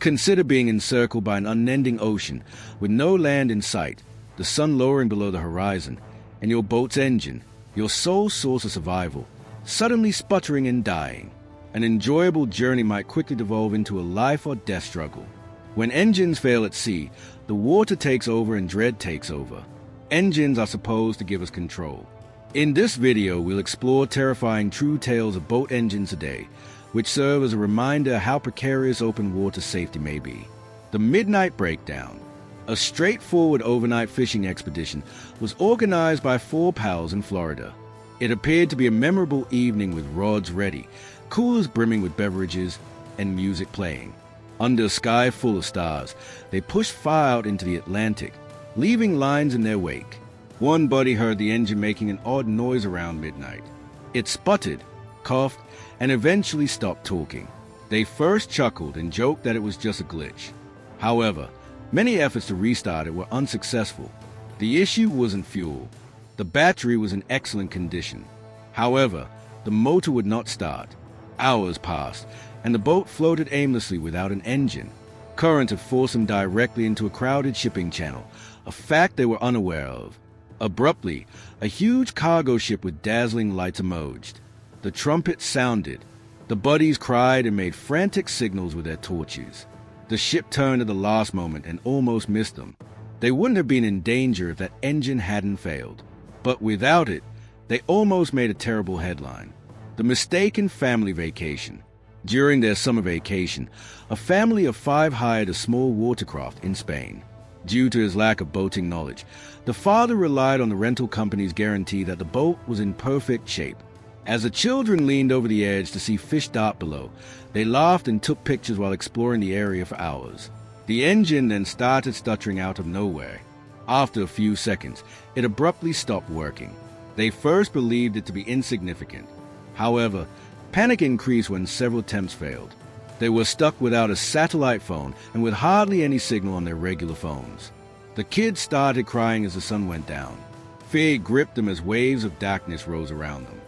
Consider being encircled by an unending ocean with no land in sight, the sun lowering below the horizon, and your boat's engine, your sole source of survival, suddenly sputtering and dying. An enjoyable journey might quickly devolve into a life or death struggle. When engines fail at sea, the water takes over and dread takes over. Engines are supposed to give us control. In this video, we'll explore terrifying true tales of boat engines today, which serve as a reminder how precarious open water safety may be. The Midnight Breakdown. A straightforward overnight fishing expedition was organized by four pals in Florida. It appeared to be a memorable evening with rods ready, coolers brimming with beverages, and music playing. Under a sky full of stars, they pushed far out into the Atlantic, leaving lines in their wake. One buddy heard the engine making an odd noise around midnight. It sputtered, coughed, and eventually stopped talking. They first chuckled and joked that it was just a glitch. However, many efforts to restart it were unsuccessful. The issue wasn't fuel. The battery was in excellent condition. However, the motor would not start. Hours passed, and the boat floated aimlessly without an engine. Current had forced them directly into a crowded shipping channel, a fact they were unaware of. Abruptly, a huge cargo ship with dazzling lights emerged. The trumpets sounded. The buddies cried and made frantic signals with their torches. The ship turned at the last moment and almost missed them. They wouldn't have been in danger if that engine hadn't failed. But without it, they almost made a terrible headline. The mistaken family vacation. During their summer vacation, a family of 5 hired a small watercraft in Spain. Due to his lack of boating knowledge, the father relied on the rental company's guarantee that the boat was in perfect shape. As the children leaned over the edge to see fish dart below, they laughed and took pictures while exploring the area for hours. The engine then started stuttering out of nowhere. After a few seconds, it abruptly stopped working. They first believed it to be insignificant. However, panic increased when several attempts failed. They were stuck without a satellite phone and with hardly any signal on their regular phones. The kids started crying as the sun went down. Fear gripped them as waves of darkness rose around them.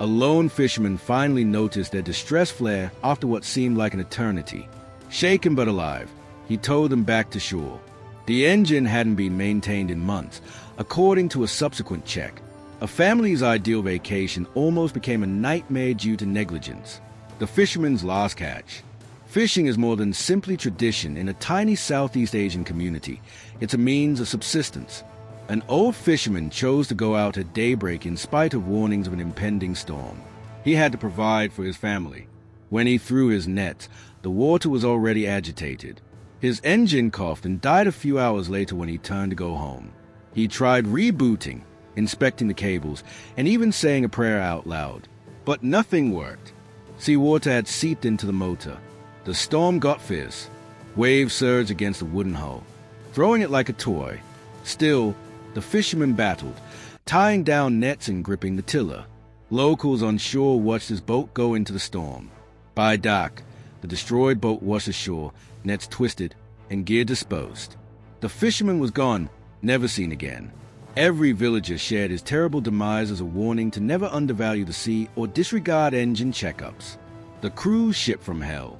A lone fisherman finally noticed their distress flare after what seemed like an eternity. Shaken but alive, he towed them back to shore. The engine hadn't been maintained in months, according to a subsequent check. A family's ideal vacation almost became a nightmare due to negligence. The fisherman's last catch. Fishing is more than simply tradition in a tiny Southeast Asian community. It's a means of subsistence. An old fisherman chose to go out at daybreak in spite of warnings of an impending storm. He had to provide for his family. When he threw his net, the water was already agitated. His engine coughed and died a few hours later when he turned to go home. He tried rebooting, inspecting the cables, and even saying a prayer out loud. But nothing worked. Seawater had seeped into the motor. The storm got fierce. Waves surged against the wooden hull, throwing it like a toy. Still, the fisherman battled, tying down nets and gripping the tiller. Locals on shore watched his boat go into the storm. By dark, the destroyed boat washed ashore, nets twisted, and gear disposed. The fisherman was gone, never seen again. Every villager shared his terrible demise as a warning to never undervalue the sea or disregard engine checkups. The cruise ship from hell.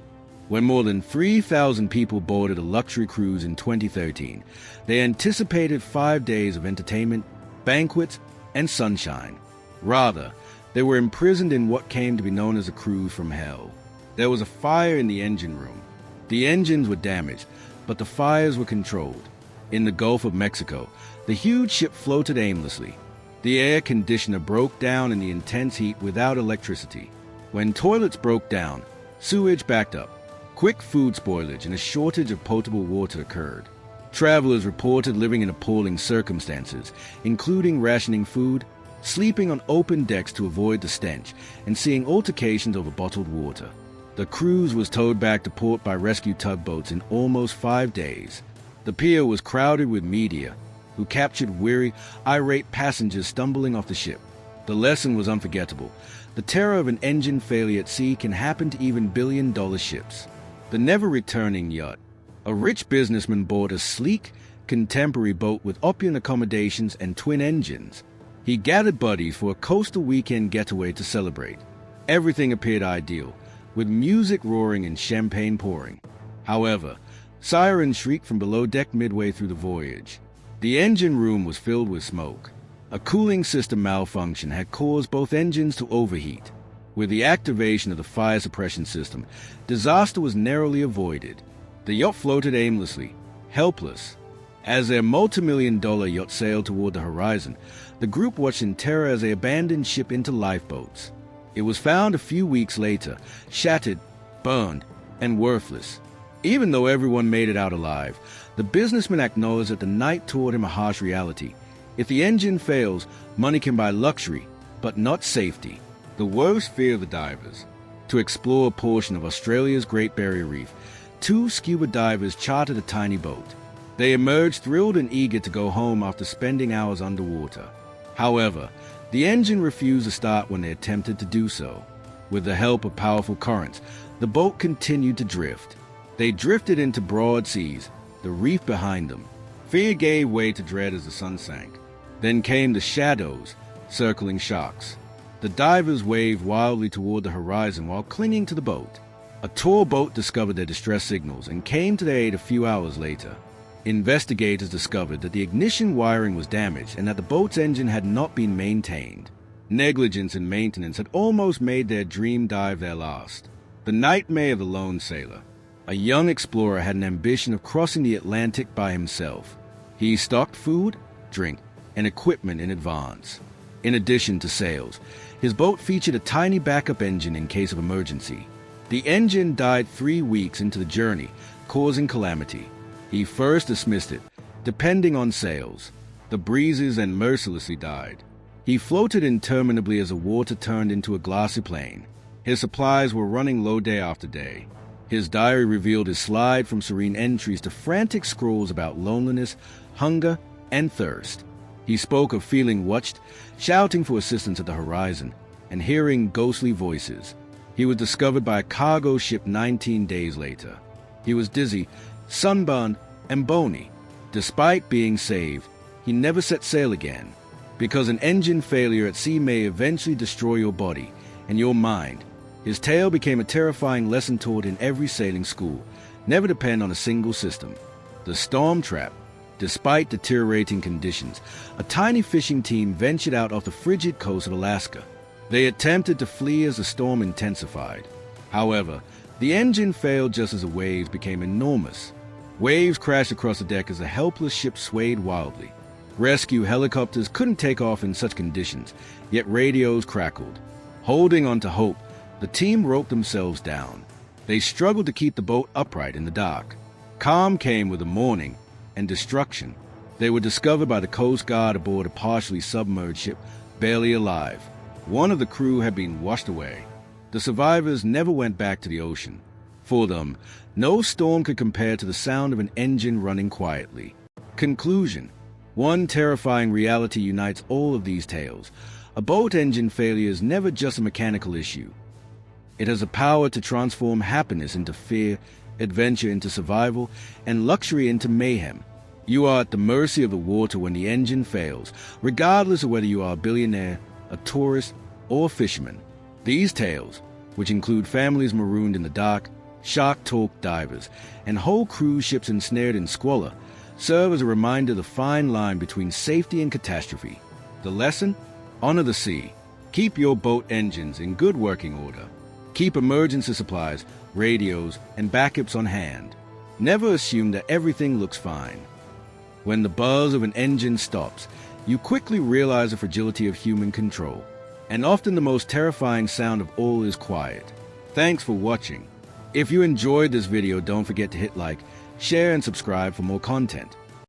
When more than 3,000 people boarded a luxury cruise in 2013, they anticipated 5 days of entertainment, banquets, and sunshine. Rather, they were imprisoned in what came to be known as a cruise from hell. There was a fire in the engine room. The engines were damaged, but the fires were controlled. In the Gulf of Mexico, the huge ship floated aimlessly. The air conditioner broke down in the intense heat without electricity. When toilets broke down, sewage backed up. Quick food spoilage and a shortage of potable water occurred. Travelers reported living in appalling circumstances, including rationing food, sleeping on open decks to avoid the stench, and seeing altercations over bottled water. The cruise was towed back to port by rescue tugboats in almost 5 days. The pier was crowded with media, who captured weary, irate passengers stumbling off the ship. The lesson was unforgettable. The terror of an engine failure at sea can happen to even billion-dollar ships. The never-returning yacht. A rich businessman bought a sleek, contemporary boat with opulent accommodations and twin engines. He gathered buddies for a coastal weekend getaway to celebrate. Everything appeared ideal, with music roaring and champagne pouring. However, Sirens shrieked from below deck midway through the voyage. The engine room was filled with smoke. A cooling system malfunction had caused both engines to overheat. With the activation of the fire suppression system, disaster was narrowly avoided. The yacht floated aimlessly, helpless. As their multi-million-dollar yacht sailed toward the horizon, the group watched in terror as they abandoned ship into lifeboats. It was found a few weeks later, shattered, burned, and worthless. Even though everyone made it out alive, the businessman acknowledged that the night taught him a harsh reality. If the engine fails, money can buy luxury, but not safety. The worst fear of the divers. To explore a portion of Australia's Great Barrier Reef, 2 scuba divers chartered a tiny boat. They emerged thrilled and eager to go home after spending hours underwater. However, the engine refused to start when they attempted to do so. With the help of powerful currents, the boat continued to drift. They drifted into broad seas, the reef behind them. Fear gave way to dread as the sun sank. Then came the shadows, circling sharks. The divers waved wildly toward the horizon while clinging to the boat. A tour boat discovered their distress signals and came to their aid a few hours later. Investigators discovered that the ignition wiring was damaged and that the boat's engine had not been maintained. Negligence in maintenance had almost made their dream dive their last. The nightmare of the lone sailor. A young explorer had an ambition of crossing the Atlantic by himself. He stocked food, drink, and equipment in advance. In addition to sails, his boat featured a tiny backup engine in case of emergency. The engine died 3 weeks into the journey, causing calamity. He first dismissed it, depending on sails. The breezes and mercilessly died. He floated interminably as the water turned into a glassy plain. His supplies were running low day after day. His diary revealed his slide from serene entries to frantic scrolls about loneliness, hunger, and thirst. He spoke of feeling watched, shouting for assistance at the horizon, and hearing ghostly voices. He was discovered by a cargo ship 19 days later. He was dizzy, sunburned, and bony. Despite being saved, he never set sail again, because an engine failure at sea may eventually destroy your body and your mind. His tale became a terrifying lesson taught in every sailing school. Never depend on a single system. The storm trap. Despite deteriorating conditions, a tiny fishing team ventured out off the frigid coast of Alaska. They attempted to flee as the storm intensified. However, the engine failed just as the waves became enormous. Waves crashed across the deck as the helpless ship swayed wildly. Rescue helicopters couldn't take off in such conditions, yet radios crackled. Holding on to hope, the team roped themselves down. They struggled to keep the boat upright in the dark. Calm came with the morning and destruction. They were discovered by the Coast Guard aboard a partially submerged ship, barely alive. One of the crew had been washed away. The survivors never went back to the ocean. For them, no storm could compare to the sound of an engine running quietly. Conclusion. One terrifying reality unites all of these tales. A boat engine failure is never just a mechanical issue. It has the power to transform happiness into fear, adventure into survival, and luxury into mayhem. You are at the mercy of the water when the engine fails, regardless of whether you are a billionaire, a tourist, or a fisherman. These tales, which include families marooned in the dark, shark-talked divers, and whole cruise ships ensnared in squalor, serve as a reminder of the fine line between safety and catastrophe. The lesson? Honor the sea. Keep your boat engines in good working order. Keep emergency supplies, radios, and backups on hand. Never assume that everything looks fine. When the buzz of an engine stops, you quickly realize the fragility of human control. And often the most terrifying sound of all is quiet. Thanks for watching. If you enjoyed this video, don't forget to hit like, share, and subscribe for more content.